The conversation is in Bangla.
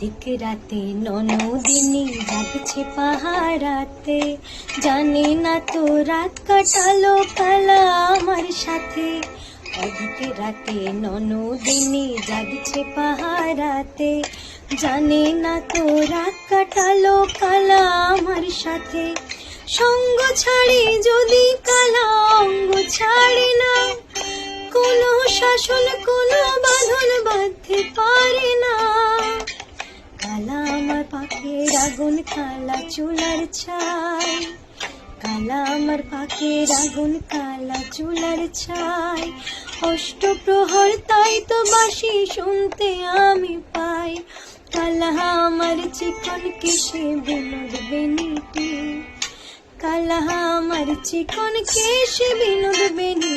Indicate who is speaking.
Speaker 1: অধিক রাতে ননদিনী জাগছে পাহারাতে, জানে না তো রাত কাটালো কালা আমার সাথে। অধিক রাতে ননদিনী জাগছে পাহারাতে, জানে না তো রাত কাটালো কালা আমার সাথে। সঙ্গ ছাড়ি যদি কালা অঙ্গ ছাড়ে না, কোনো শাসন কোনো বাঁধন বাঁধতে পারে না। কালা আমার পাখের আগুন কালা চুলার ছাই, কালা আমার পাখের আগুন কালা চুলার ছাই। অষ্টপ্রহর তাই তো বাঁশি শুনতে আমি পাই, কালা আমার চিকন কেশে বিনোদ বেনি, কালা আমার চিকন কেশে বিনোদ বেনি।